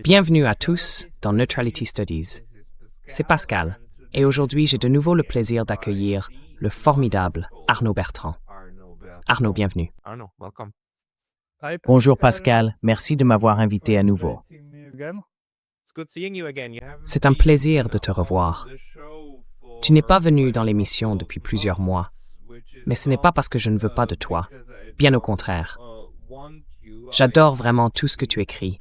Bienvenue à tous dans Neutrality Studies. C'est Pascal, et aujourd'hui j'ai de nouveau le plaisir d'accueillir le formidable Arnaud Bertrand. Arnaud, bienvenue. Bonjour Pascal, merci de m'avoir invité à nouveau. C'est un plaisir de te revoir. Tu n'es pas venu dans l'émission depuis plusieurs mois, mais ce n'est pas parce que je ne veux pas de toi, bien au contraire. J'adore vraiment tout ce que tu écris,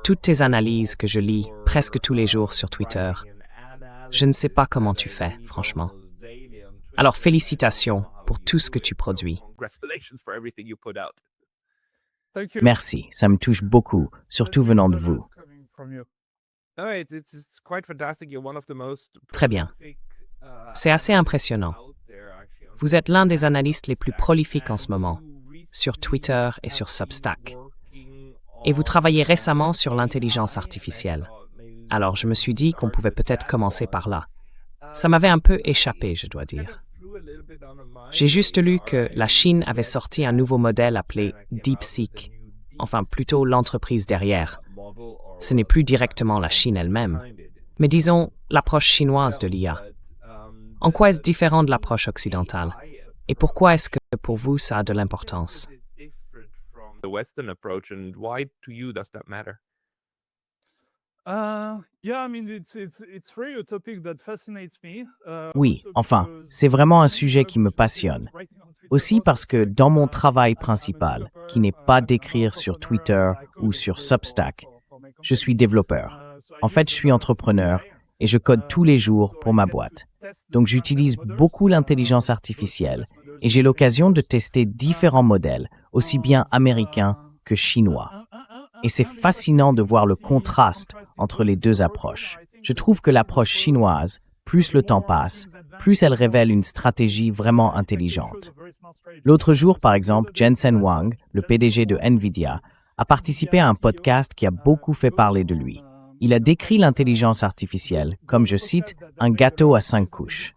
toutes tes analyses que je lis presque tous les jours sur Twitter. Je ne sais pas comment tu fais, franchement. Alors félicitations pour tout ce que tu produis. Merci, ça me touche beaucoup, surtout venant de vous. Très bien. C'est assez impressionnant. Vous êtes l'un des analystes les plus prolifiques en ce moment, sur Twitter et sur Substack. Et vous travaillez récemment sur l'intelligence artificielle. Alors je me suis dit qu'on pouvait peut-être commencer par là. Ça m'avait un peu échappé, je dois dire. J'ai juste lu que la Chine avait sorti un nouveau modèle appelé DeepSeek, enfin plutôt l'entreprise derrière. Ce n'est plus directement la Chine elle-même, mais disons l'approche chinoise de l'IA. En quoi est-ce différent de l'approche occidentale? Et pourquoi est-ce que pour vous ça a de l'importance? Oui, enfin, c'est vraiment un sujet qui me passionne. Aussi parce que dans mon travail principal, qui n'est pas d'écrire sur Twitter ou sur Substack, je suis développeur. En fait, je suis entrepreneur et je code tous les jours pour ma boîte. Donc j'utilise beaucoup l'intelligence artificielle et j'ai l'occasion de tester différents modèles, aussi bien américains que chinois. Et c'est fascinant de voir le contraste entre les deux approches. Je trouve que l'approche chinoise, plus le temps passe, plus elle révèle une stratégie vraiment intelligente. L'autre jour, par exemple, Jensen Huang, le PDG de NVIDIA, a participé à un podcast qui a beaucoup fait parler de lui. Il a décrit l'intelligence artificielle comme, je cite, « un gâteau à 5 couches ».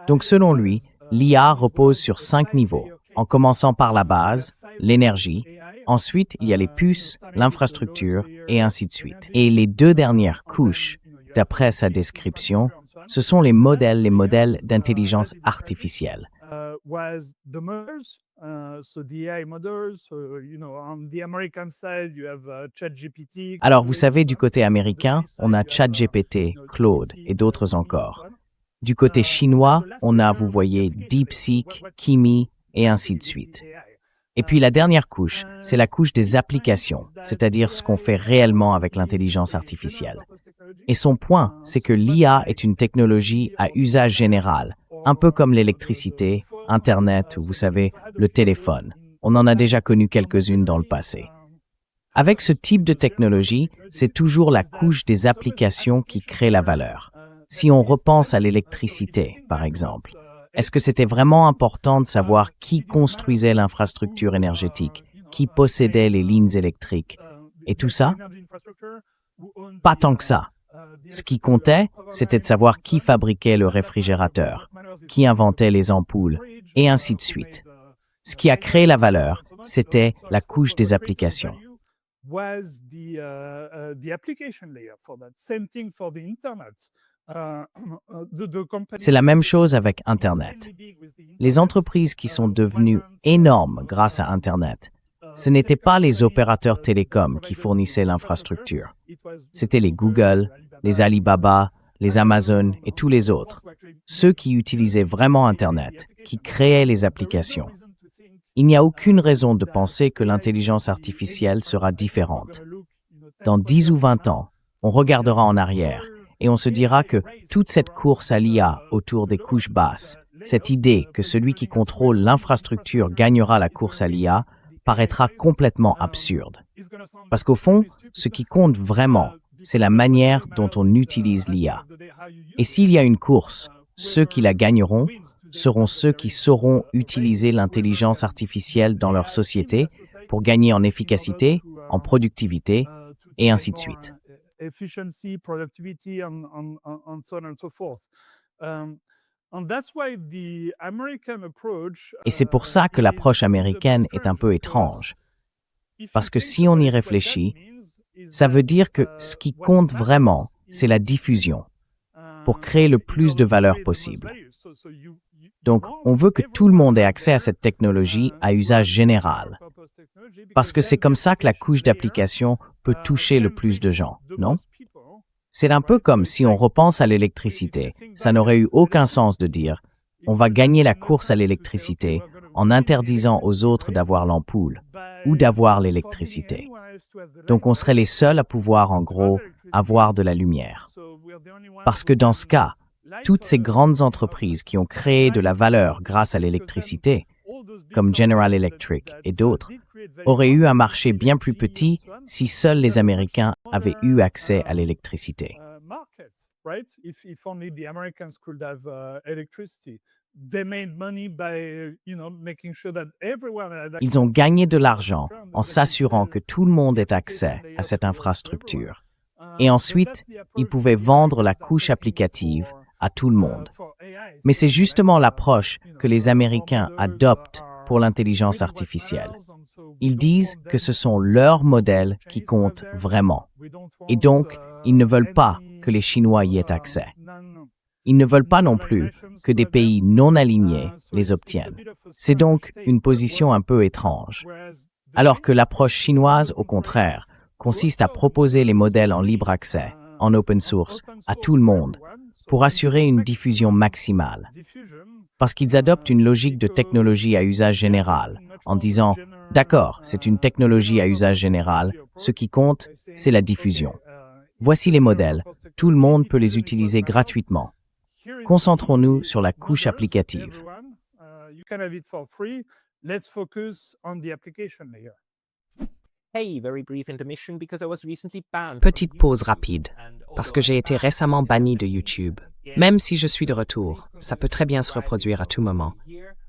Donc selon lui, l'IA repose sur 5 niveaux, en commençant par la base, l'énergie. Ensuite, il y a les puces, l'infrastructure, et ainsi de suite. Et les deux dernières couches, d'après sa description, ce sont les modèles d'intelligence artificielle. Alors, vous savez, du côté américain, on a ChatGPT, Claude et d'autres encore. Du côté chinois, on a, vous voyez, DeepSeek, Kimi et ainsi de suite. Et puis la dernière couche, c'est la couche des applications, c'est-à-dire ce qu'on fait réellement avec l'intelligence artificielle. Et son point, c'est que l'IA est une technologie à usage général, un peu comme l'électricité, Internet ou, vous savez, le téléphone. On en a déjà connu quelques-unes dans le passé. Avec ce type de technologie, c'est toujours la couche des applications qui crée la valeur. Si on repense à l'électricité, par exemple, est-ce que c'était vraiment important de savoir qui construisait l'infrastructure énergétique, qui possédait les lignes électriques et tout ça? Pas tant que ça. Ce qui comptait, c'était de savoir qui fabriquait le réfrigérateur, qui inventait les ampoules, et ainsi de suite. Ce qui a créé la valeur, c'était la couche des applications. C'est la même chose avec Internet. Les entreprises qui sont devenues énormes grâce à Internet, ce n'étaient pas les opérateurs télécoms qui fournissaient l'infrastructure. C'était les Google, les Alibaba, les Amazon et tous les autres. Ceux qui utilisaient vraiment Internet, qui créaient les applications. Il n'y a aucune raison de penser que l'intelligence artificielle sera différente. Dans 10 ou 20 ans, on regardera en arrière et on se dira que toute cette course à l'IA autour des couches basses, cette idée que celui qui contrôle l'infrastructure gagnera la course à l'IA, paraîtra complètement absurde. Parce qu'au fond, ce qui compte vraiment, c'est la manière dont on utilise l'IA. Et s'il y a une course, ceux qui la gagneront seront ceux qui sauront utiliser l'intelligence artificielle dans leur société pour gagner en efficacité, en productivité, et ainsi de suite. Et c'est pour ça que l'approche américaine est un peu étrange. Parce que si on y réfléchit, Ça veut dire que ce qui compte vraiment, c'est la diffusion, pour créer le plus de valeur possible. Donc, on veut que tout le monde ait accès à cette technologie à usage général, parce que c'est comme ça que la couche d'application peut toucher le plus de gens, non? C'est un peu comme si on repense à l'électricité. Ça n'aurait eu aucun sens de dire « on va gagner la course à l'électricité en interdisant aux autres d'avoir l'ampoule ou d'avoir l'électricité. » Donc on serait les seuls à pouvoir, en gros, avoir de la lumière. Parce que dans ce cas, toutes ces grandes entreprises qui ont créé de la valeur grâce à l'électricité, comme General Electric et d'autres, auraient eu un marché bien plus petit si seuls les Américains avaient eu accès à l'électricité. Ils ont gagné de l'argent en s'assurant que tout le monde ait accès à cette infrastructure. Et ensuite, ils pouvaient vendre la couche applicative à tout le monde. Mais c'est justement l'approche que les Américains adoptent pour l'intelligence artificielle. Ils disent que ce sont leurs modèles qui comptent vraiment. Et donc, ils ne veulent pas que les Chinois y aient accès. Ils ne veulent pas non plus que des pays non alignés les obtiennent. C'est donc une position un peu étrange. Alors que l'approche chinoise, au contraire, consiste à proposer les modèles en libre accès, en open source, à tout le monde, pour assurer une diffusion maximale. Parce qu'ils adoptent une logique de technologie à usage général, en disant « D'accord, c'est une technologie à usage général, ce qui compte, c'est la diffusion. Voici les modèles, tout le monde peut les utiliser gratuitement. Concentrons-nous sur la couche applicative. » Petite pause rapide, parce que j'ai été récemment banni de YouTube. Même si je suis de retour, ça peut très bien se reproduire à tout moment.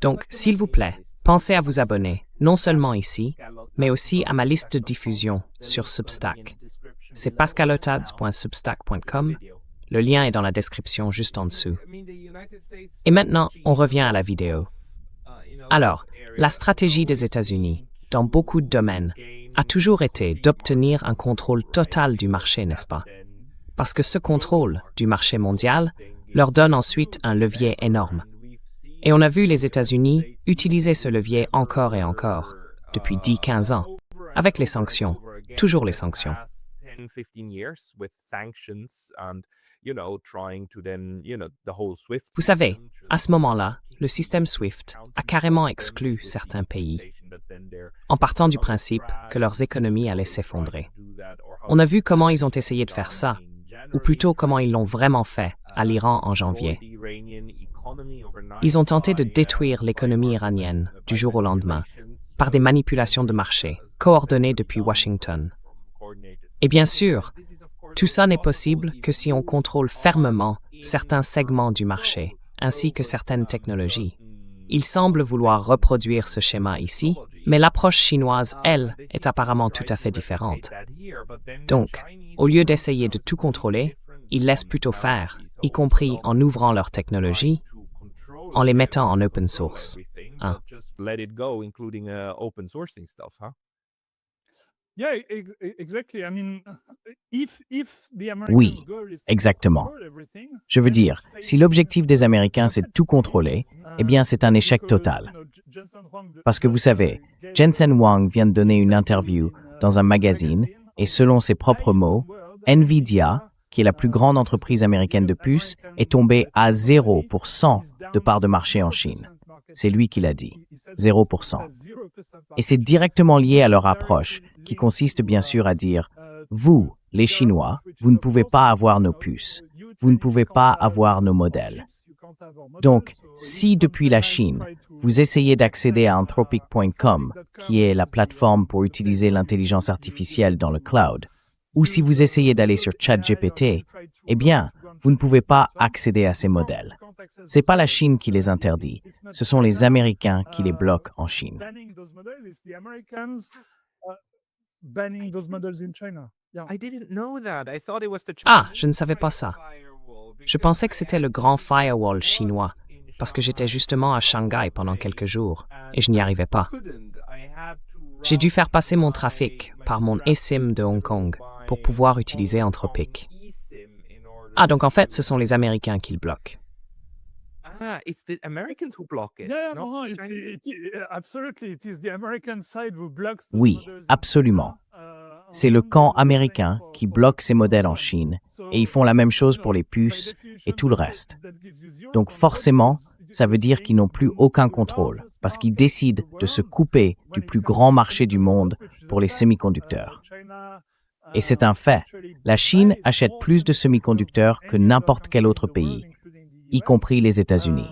Donc, s'il vous plaît, pensez à vous abonner, non seulement ici, mais aussi à ma liste de diffusion sur Substack. C'est pascalotads.substack.com. Le lien est dans la description juste en dessous. Et maintenant, on revient à la vidéo. Alors, la stratégie des États-Unis, dans beaucoup de domaines, a toujours été d'obtenir un contrôle total du marché, n'est-ce pas? Parce que ce contrôle du marché mondial leur donne ensuite un levier énorme. Et on a vu les États-Unis utiliser ce levier encore et encore, depuis 10-15 ans, avec les sanctions, toujours les sanctions. Vous savez, à ce moment-là, le système SWIFT a carrément exclu certains pays, en partant du principe que leurs économies allaient s'effondrer. On a vu comment ils ont essayé de faire ça, ou plutôt comment ils l'ont vraiment fait à l'Iran en janvier. Ils ont tenté de détruire l'économie iranienne du jour au lendemain, par des manipulations de marché, coordonnées depuis Washington. Et bien sûr, tout ça n'est possible que si on contrôle fermement certains segments du marché, ainsi que certaines technologies. Ils semblent vouloir reproduire ce schéma ici, mais l'approche chinoise, elle, est apparemment tout à fait différente. Donc, au lieu d'essayer de tout contrôler, ils laissent plutôt faire, y compris en ouvrant leur technologie, en les mettant en open source. Hein? Oui, exactement. Je veux dire, si l'objectif des Américains c'est de tout contrôler, eh bien c'est un échec total. Parce que vous savez, Jensen Huang vient de donner une interview dans un magazine et selon ses propres mots, Nvidia, qui est la plus grande entreprise américaine de puces, est tombée à 0% de part de marché en Chine. C'est lui qui l'a dit, 0%. Et c'est directement lié à leur approche, qui consiste bien sûr à dire « Vous, les Chinois, vous ne pouvez pas avoir nos puces, vous ne pouvez pas avoir nos modèles. » Donc, si depuis la Chine, vous essayez d'accéder à Anthropic.com, qui est la plateforme pour utiliser l'intelligence artificielle dans le cloud, ou si vous essayez d'aller sur ChatGPT, eh bien, vous ne pouvez pas accéder à ces modèles. C'est pas la Chine qui les interdit, ce sont les Américains qui les bloquent en Chine. Ah, je ne savais pas ça. Je pensais que c'était le grand firewall chinois, parce que j'étais justement à Shanghai pendant quelques jours, et je n'y arrivais pas. J'ai dû faire passer mon trafic par mon eSIM de Hong Kong, pour pouvoir utiliser Anthropic. Ah, donc en fait, ce sont les Américains qui le bloquent. It's the Americans who block it, Yeah, not no, the it's Chinese. absolutely. It is the American side who blocks those Oui, models in absolument. China, C'est le camp américain qui bloque ces modèles en Chine, et ils font la même chose pour les puces et tout le reste. Donc forcément, ça veut dire qu'ils n'ont plus aucun contrôle, parce qu'ils décident de se couper du plus grand marché du monde pour les semi-conducteurs. Et c'est un fait, la Chine achète plus de semi-conducteurs que n'importe quel autre pays, y compris les États-Unis.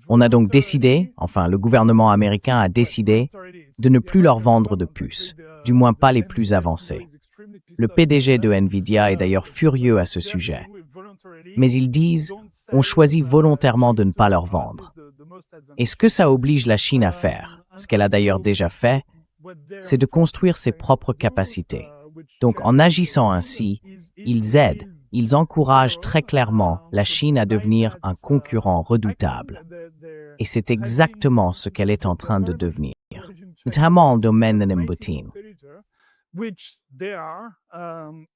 On a donc décidé, enfin le gouvernement américain a décidé, de ne plus leur vendre de puces, du moins pas les plus avancées. Le PDG de Nvidia est d'ailleurs furieux à ce sujet. Mais ils disent, on choisit volontairement de ne pas leur vendre. Et ce que ça oblige la Chine à faire, ce qu'elle a d'ailleurs déjà fait, c'est de construire ses propres capacités. Donc en agissant ainsi, ils aident, ils encouragent très clairement la Chine à devenir un concurrent redoutable. Et c'est exactement ce qu'elle est en train de devenir, notamment dans le domaine de l'embouteille. Which they are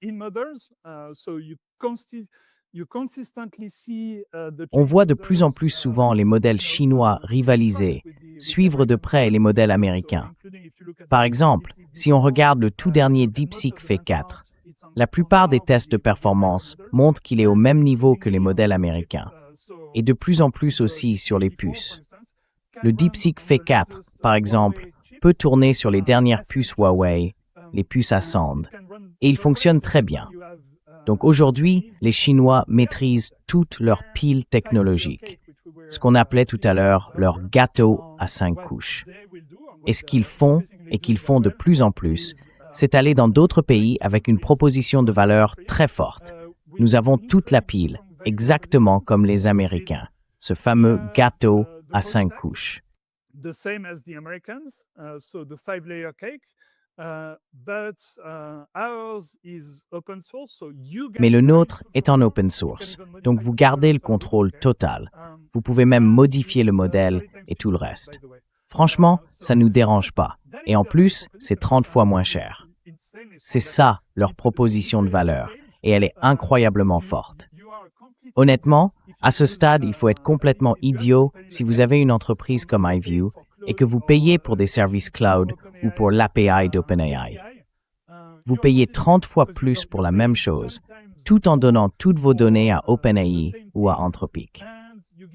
in models. So you consistently see the On voit de plus en plus souvent les modèles chinois rivaliser, suivre de près les modèles américains. Par exemple, si on regarde le tout dernier DeepSeek V4, la plupart des tests de performance montrent qu'il est au même niveau que les modèles américains, et de plus en plus aussi sur les puces. Le DeepSeek V4, par exemple, peut tourner sur les dernières puces Huawei, les puces Ascend, et il fonctionne très bien. Donc aujourd'hui, les Chinois maîtrisent toutes leurs piles technologiques, ce qu'on appelait tout à l'heure leur gâteau à 5 couches. Et ce qu'ils font, et qu'ils font de plus en plus, c'est aller dans d'autres pays avec une proposition de valeur très forte. Nous avons toute la pile, exactement comme les Américains, ce fameux gâteau à 5 couches. the same as the Americans, so the 5-layer cake. But ours is open source, so you Mais le nôtre est en open source, donc vous gardez le contrôle total. Vous pouvez même modifier le modèle et tout le reste. Franchement, ça ne nous dérange pas. Et en plus, c'est 30 fois moins cher. C'est ça, leur proposition de valeur, et elle est incroyablement forte. Honnêtement, à ce stade, il faut être complètement idiot si vous avez une entreprise comme iView et que vous payez pour des services cloud ou pour l'API d'OpenAI. Vous payez 30 fois plus pour la même chose, tout en donnant toutes vos données à OpenAI ou à Anthropic.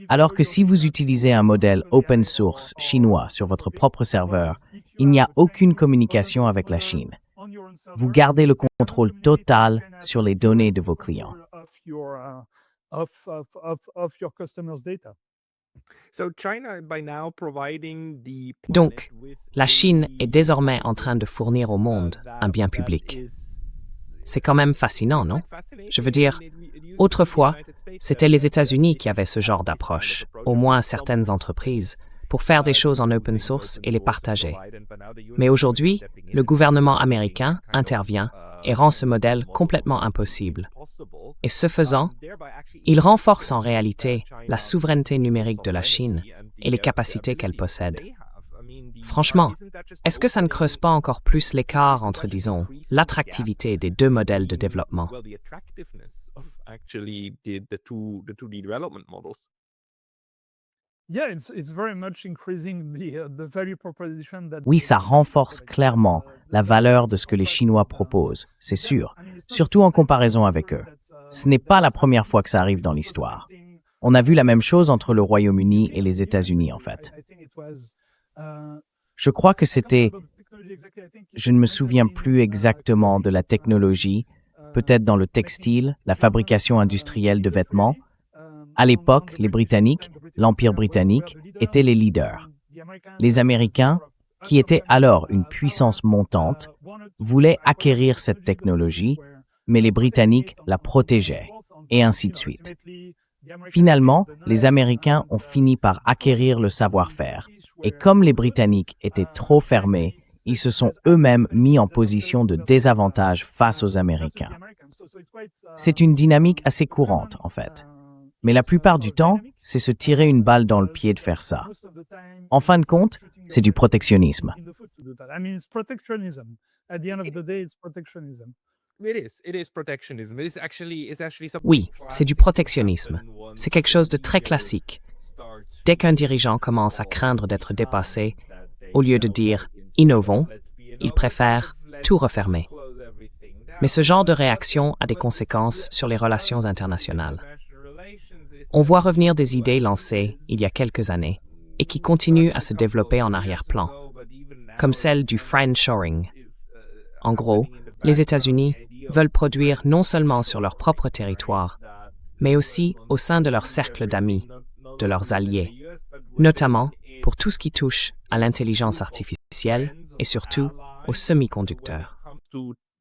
Alors que si vous utilisez un modèle open source chinois sur votre propre serveur, il n'y a aucune communication avec la Chine. Vous gardez le contrôle total sur les données de vos clients. Donc, la Chine est désormais en train de fournir au monde un bien public. C'est quand même fascinant, non? Je veux dire, autrefois, c'était les États-Unis qui avaient ce genre d'approche, au moins certaines entreprises, pour faire des choses en open source et les partager. Mais aujourd'hui, le gouvernement américain intervient et rend ce modèle complètement impossible. Et ce faisant, il renforce en réalité la souveraineté numérique de la Chine et les capacités qu'elle possède. Franchement, est-ce que ça ne creuse pas encore plus l'écart entre, disons, l'attractivité des deux modèles de développement? Oui, ça renforce clairement la valeur de ce que les Chinois proposent, c'est sûr, surtout en comparaison avec eux. Ce n'est pas la première fois que ça arrive dans l'histoire. On a vu la même chose entre le Royaume-Uni et les États-Unis, en fait. Je crois que c'était... Je ne me souviens plus exactement de la technologie, peut-être dans le textile, la fabrication industrielle de vêtements. À l'époque, les Britanniques, l'Empire britannique, étaient les leaders. Les Américains, qui étaient alors une puissance montante, voulaient acquérir cette technologie, mais les Britanniques la protégeaient, et ainsi de suite. Finalement, les Américains ont fini par acquérir le savoir-faire, et comme les Britanniques étaient trop fermés, ils se sont eux-mêmes mis en position de désavantage face aux Américains. C'est une dynamique assez courante, en fait. Mais la plupart du temps, c'est se tirer une balle dans le pied de faire ça. En fin de compte, c'est du protectionnisme. It is protectionism. It's actually something Oui, c'est du protectionnisme. C'est quelque chose de très classique. Dès qu'un dirigeant commence à craindre d'être dépassé, au lieu de dire « innovons », il préfère tout refermer. Mais ce genre de réaction a des conséquences sur les relations internationales. On voit revenir des idées lancées il y a quelques années et qui continuent à se développer en arrière-plan, comme celle du friendshoring. En gros, les États-Unis veulent produire non seulement sur leur propre territoire, mais aussi au sein de leur cercle d'amis, de leurs alliés, notamment pour tout ce qui touche à l'intelligence artificielle et surtout aux semi-conducteurs.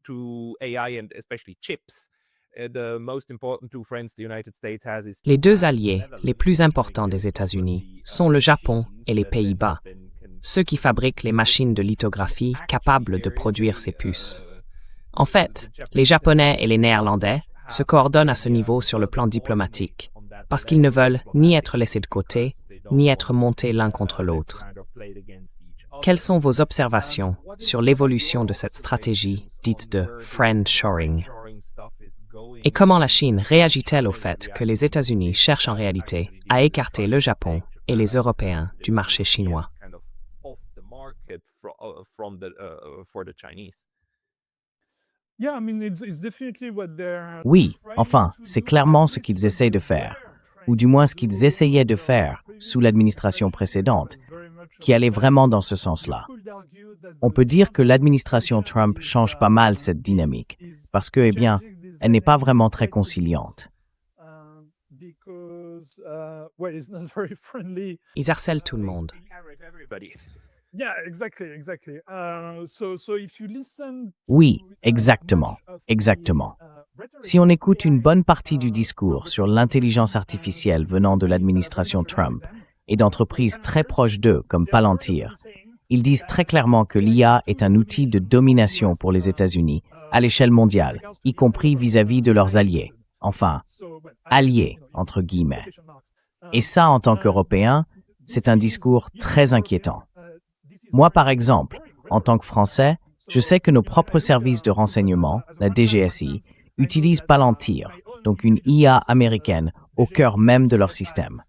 to AI and especially chips. The most important two friends the United States has is Les deux alliés les plus importants des États-Unis sont le Japon et les Pays-Bas, ceux qui fabriquent les machines de lithographie capables de produire ces puces. En fait, les Japonais et les Néerlandais se coordonnent à ce niveau sur le plan diplomatique, parce qu'ils ne veulent ni être laissés de côté, ni être montés l'un contre l'autre. Quelles sont vos observations sur l'évolution de cette stratégie dite de friendshoring? Et comment la Chine réagit-elle au fait que les États-Unis cherchent en réalité à écarter le Japon et les Européens du marché chinois? Yeah, I mean, it's definitely what they're Oui, enfin, c'est clairement ce qu'ils essayent de faire, ou du moins ce qu'ils essayaient de faire sous l'administration précédente, qui allait vraiment dans ce sens-là. On peut dire que l'administration Trump change pas mal cette dynamique, parce que, eh bien, elle n'est pas vraiment très conciliante. well, it's not very friendly. Ils harcèlent tout le monde. Yeah, exactly. So if you listen Oui, to, exactement, much of the, exactement. rhetoric Si on écoute une bonne partie du discours sur l'intelligence artificielle venant de l'administration Trump et d'entreprises très proches d'eux comme Palantir, ils disent très clairement que l'IA est un outil de domination pour les États-Unis à l'échelle mondiale, y compris vis-à-vis de leurs alliés. Enfin, alliés, entre guillemets. Et ça, en tant qu'Européen, c'est un discours très inquiétant. Moi, par exemple, en tant que Français, je sais que nos propres services de renseignement, la DGSI, utilisent Palantir, donc une IA américaine, au cœur même de leur système.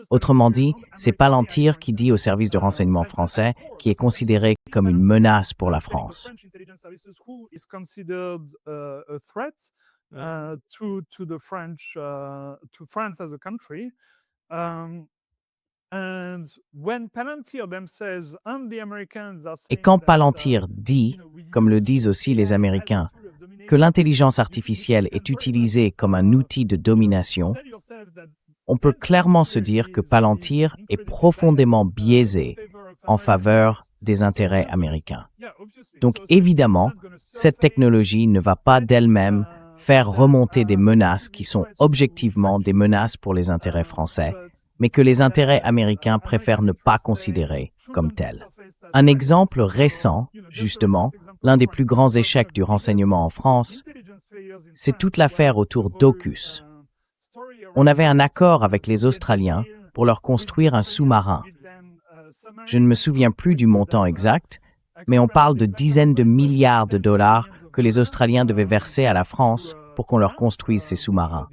Autrement dit, c'est Palantir qui dit au service de renseignement français qui est considéré comme une menace pour la France. who is considered a threat to France as a country. And when Palantir themselves and the Americans are Et saying quand that, Palantir dit, comme le disent aussi les Américains, que l'intelligence artificielle est utilisée comme un outil de domination, on peut clairement se dire que Palantir est profondément biaisé en faveur des intérêts américains. Donc évidemment, cette technologie ne va pas d'elle-même faire remonter des menaces qui sont objectivement des menaces pour les intérêts français, mais que les intérêts américains préfèrent ne pas considérer comme tels. Un exemple récent, justement, l'un des plus grands échecs du renseignement en France, c'est toute l'affaire autour d'AUKUS. On avait un accord avec les Australiens pour leur construire un sous-marin. Je ne me souviens plus du montant exact, mais on parle de dizaines de milliards de dollars que les Australiens devaient verser à la France pour qu'on leur construise ces sous-marins.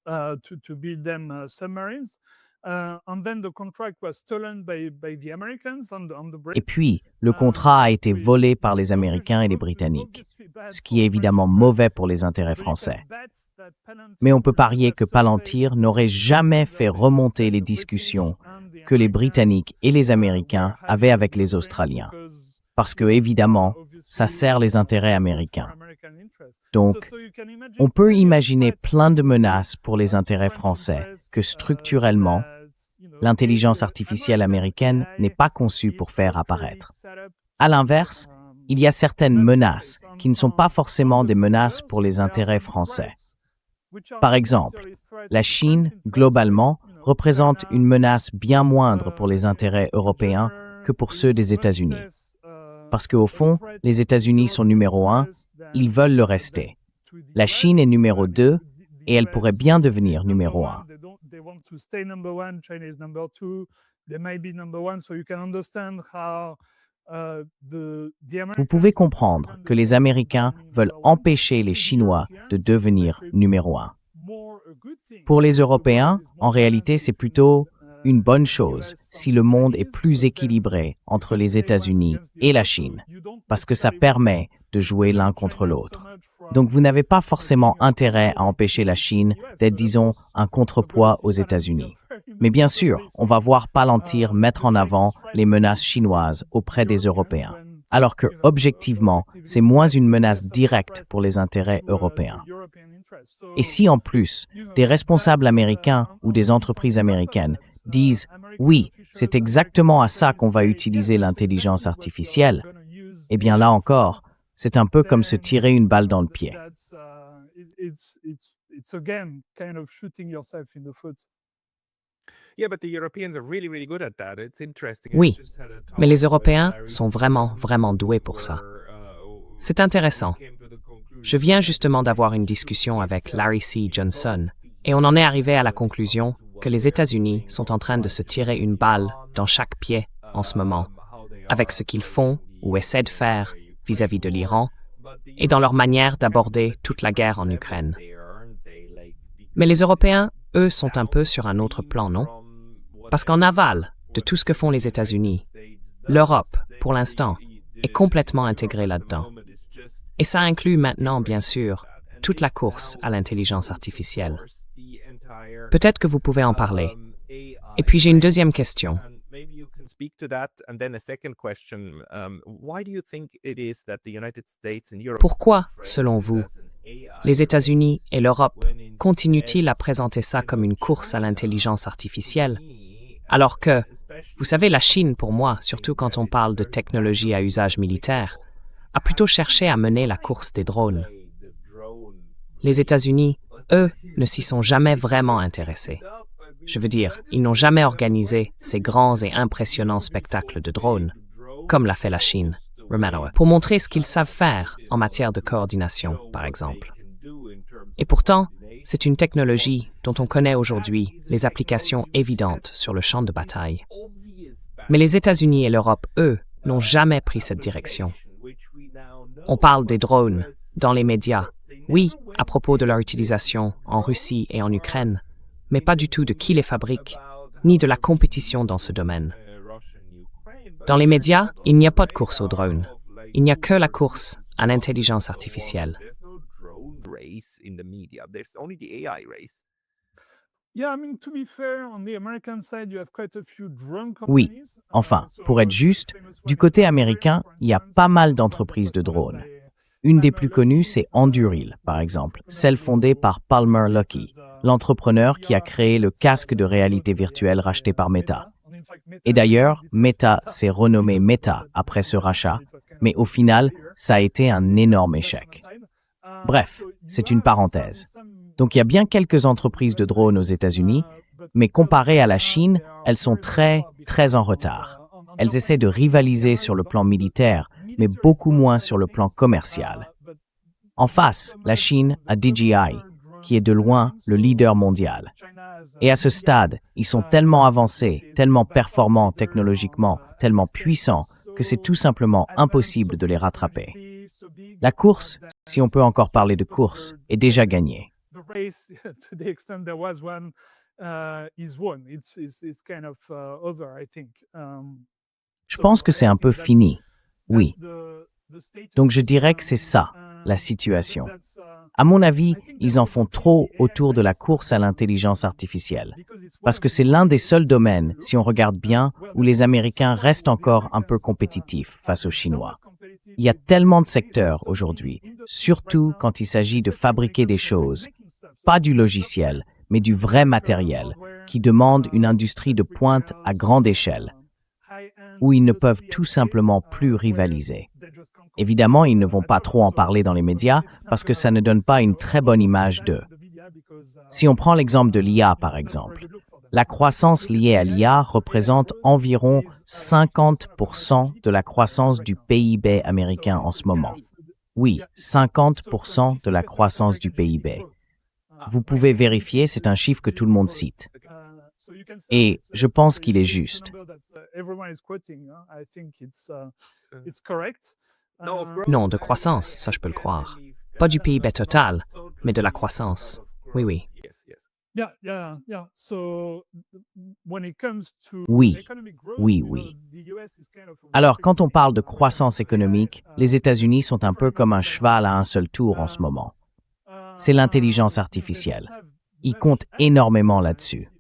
To build them submarines. And then the contract was stolen by the Americans and the Et British. puis, le contrat a été volé par les Américains et les Britanniques, ce qui est évidemment mauvais pour les intérêts français. Mais on peut parier que Palantir n'aurait jamais fait remonter les discussions que les Britanniques et les Américains avaient avec les Australiens, parce que, évidemment, ça sert les intérêts américains. Donc, on peut imaginer plein de menaces pour les intérêts français que structurellement, l'intelligence artificielle américaine n'est pas conçue pour faire apparaître. À l'inverse, il y a certaines menaces qui ne sont pas forcément des menaces pour les intérêts français. Par exemple, la Chine, globalement, représente une menace bien moindre pour les intérêts européens que pour ceux des États-Unis. Parce qu'au fond, les États-Unis sont numéro 1, ils veulent le rester. La Chine est numéro 2 et elle pourrait bien devenir numéro 1. They want to stay number one. China is number two. They may be number one. So you can understand how Vous pouvez comprendre que les Américains veulent empêcher les Chinois de devenir numéro un. Pour les Européens, en réalité, c'est plutôt une bonne chose si le monde est plus équilibré entre les États-Unis et la Chine, parce que ça permet de jouer l'un contre l'autre. Donc vous n'avez pas forcément intérêt à empêcher la Chine d'être, disons, un contrepoids aux États-Unis. Mais bien sûr, on va voir Palantir mettre en avant les menaces chinoises auprès des Européens, alors que, objectivement, c'est moins une menace directe pour les intérêts européens. Et si en plus, des responsables américains ou des entreprises américaines disent « oui, c'est exactement à ça qu'on va utiliser l'intelligence artificielle », eh bien là encore, c'est un peu comme se tirer une balle dans le pied. Oui, mais les Européens sont vraiment, vraiment doués pour ça. C'est intéressant. Je viens justement d'avoir une discussion avec Larry C. Johnson et on en est arrivé à la conclusion que les États-Unis sont en train de se tirer une balle dans chaque pied en ce moment, avec ce qu'ils font ou essaient de faire vis-à-vis de l'Iran et dans leur manière d'aborder toute la guerre en Ukraine. Mais les Européens, eux, sont un peu sur un autre plan, non? Parce qu'en aval de tout ce que font les États-Unis, l'Europe, pour l'instant, est complètement intégrée là-dedans. Et ça inclut maintenant, bien sûr, toute la course à l'intelligence artificielle. Peut-être que vous pouvez en parler. Et puis j'ai une deuxième question. Pourquoi, selon vous, les États-Unis et l'Europe continuent-ils à présenter ça comme une course à l'intelligence artificielle, alors que, vous savez, la Chine, pour moi, surtout quand on parle de technologie à usage militaire, a plutôt cherché à mener la course des drones. Les États-Unis, eux, ne s'y sont jamais vraiment intéressés. Je veux dire, ils n'ont jamais organisé ces grands et impressionnants spectacles de drones, comme l'a fait la Chine, pour montrer ce qu'ils savent faire en matière de coordination, par exemple. Et pourtant, c'est une technologie dont on connaît aujourd'hui les applications évidentes sur le champ de bataille. Mais les États-Unis et l'Europe, eux, n'ont jamais pris cette direction. On parle des drones dans les médias, oui, à propos de leur utilisation en Russie et en Ukraine, mais pas du tout de qui les fabrique, ni de la compétition dans ce domaine. Dans les médias, il n'y a pas de course aux drones. Il n'y a que la course à l'intelligence artificielle. Oui, enfin, pour être juste, du côté américain, il y a pas mal d'entreprises de drones. Une des plus connues, c'est Anduril, par exemple, celle fondée par Palmer Luckey, l'entrepreneur qui a créé le casque de réalité virtuelle racheté par Meta. Et d'ailleurs, Meta s'est renommé Meta après ce rachat, mais au final, ça a été un énorme échec. Bref, c'est une parenthèse. Donc il y a bien quelques entreprises de drones aux États-Unis, mais comparées à la Chine, elles sont très, très en retard. Elles essaient de rivaliser sur le plan militaire, mais beaucoup moins sur le plan commercial. En face, la Chine a DJI, qui est de loin le leader mondial. Et à ce stade, ils sont tellement avancés, tellement performants technologiquement, tellement puissants, que c'est tout simplement impossible de les rattraper. La course, si on peut encore parler de course, est déjà gagnée. Je pense que c'est un peu fini, oui. Donc je dirais que c'est ça, la situation. À mon avis, ils en font trop autour de la course à l'intelligence artificielle. Parce que c'est l'un des seuls domaines, si on regarde bien, où les Américains restent encore un peu compétitifs face aux Chinois. Il y a tellement de secteurs aujourd'hui, surtout quand il s'agit de fabriquer des choses, pas du logiciel, mais du vrai matériel, qui demandent une industrie de pointe à grande échelle, où ils ne peuvent tout simplement plus rivaliser. Évidemment, ils ne vont pas trop en parler dans les médias parce que ça ne donne pas une très bonne image d'eux. Si on prend l'exemple de l'IA, par exemple, la croissance liée à l'IA représente environ 50% de la croissance du PIB américain en ce moment. Oui, 50% de la croissance du PIB. Vous pouvez vérifier, c'est un chiffre que tout le monde cite. Et je pense qu'il est juste. everyone is quoting. I think it's correct. No, of growth, Non, de croissance, ça je peux le croire. Pas du PIB total, mais de la croissance. Oui, oui. Yes, yes. Yeah. So when it comes to Oui, economic growth, oui, you know, oui. the US is kind of Alors, quand on parle de croissance économique, les États-Unis sont un peu comme un cheval à un seul tour en ce moment. C'est l'intelligence artificielle. Ils comptent énormément là-dessus.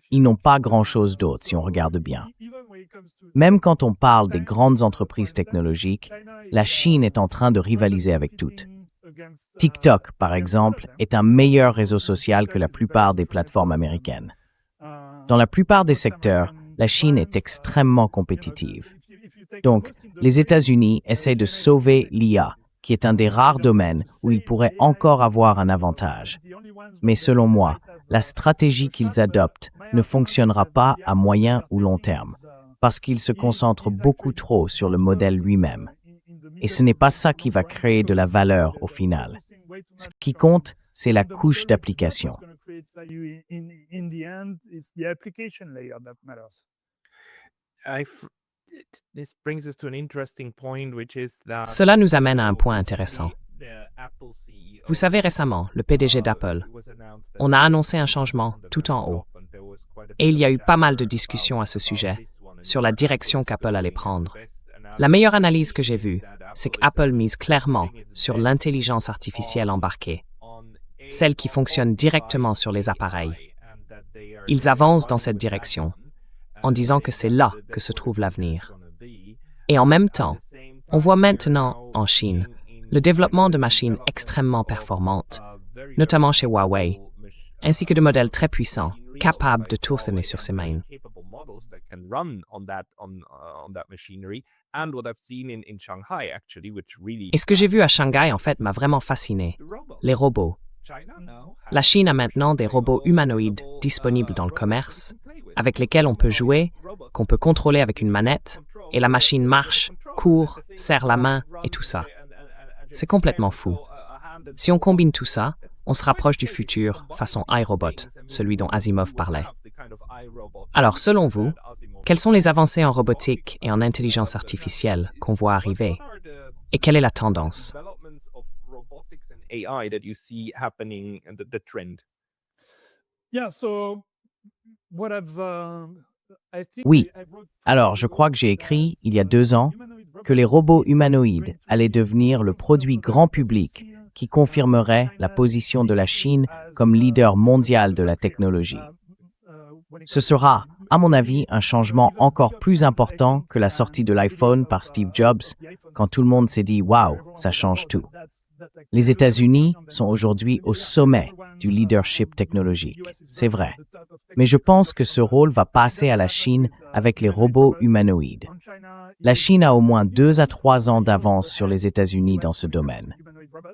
Ils n'ont pas grand-chose d'autre si on regarde bien. Même quand on parle des grandes entreprises technologiques, la Chine est en train de rivaliser avec toutes. TikTok, par exemple, est un meilleur réseau social que la plupart des plateformes américaines. Dans la plupart des secteurs, la Chine est extrêmement compétitive. Donc, les États-Unis essaient de sauver l'IA, qui est un des rares domaines où ils pourraient encore avoir un avantage. Mais selon moi, la stratégie qu'ils adoptent ne fonctionnera pas à moyen ou long terme, parce qu'ils se concentrent beaucoup trop sur le modèle lui-même. Et ce n'est pas ça qui va créer de la valeur au final. Ce qui compte, c'est la couche d'application. This brings us to an interesting point, which is that Cela nous amène à un point intéressant. Vous savez, récemment, le PDG d'Apple, on a annoncé un changement tout en haut. Et il y a eu pas mal de discussions à ce sujet, sur la direction qu'Apple allait prendre. La meilleure analyse que j'ai vue, c'est qu'Apple mise clairement sur l'intelligence artificielle embarquée, celle qui fonctionne directement sur les appareils. Ils avancent dans cette direction, en disant que c'est là que se trouve l'avenir. Et en même temps, on voit maintenant, en Chine, le développement de machines extrêmement performantes, notamment chez Huawei, ainsi que de modèles très puissants, capables de tourner sur ces mains. Et ce que j'ai vu à Shanghai, en fait, m'a vraiment fasciné. Les robots. La Chine a maintenant des robots humanoïdes disponibles dans le commerce, avec lesquels on peut jouer, qu'on peut contrôler avec une manette, et la machine marche, court, serre la main et tout ça. C'est complètement fou. Si on combine tout ça, on se rapproche du futur façon iRobot, celui dont Asimov parlait. Alors, selon vous, quelles sont les avancées en robotique et en intelligence artificielle qu'on voit arriver? Et quelle est la tendance? Oui. Alors, je crois que j'ai écrit, il y a 2 ans, que les robots humanoïdes allaient devenir le produit grand public qui confirmerait la position de la Chine comme leader mondial de la technologie. Ce sera, à mon avis, un changement encore plus important que la sortie de l'iPhone par Steve Jobs, quand tout le monde s'est dit « Waouh, ça change tout ». Les États-Unis sont aujourd'hui au sommet du leadership technologique, c'est vrai. Mais je pense que ce rôle va passer à la Chine avec les robots humanoïdes. La Chine a au moins 2 à 3 ans d'avance sur les États-Unis dans ce domaine.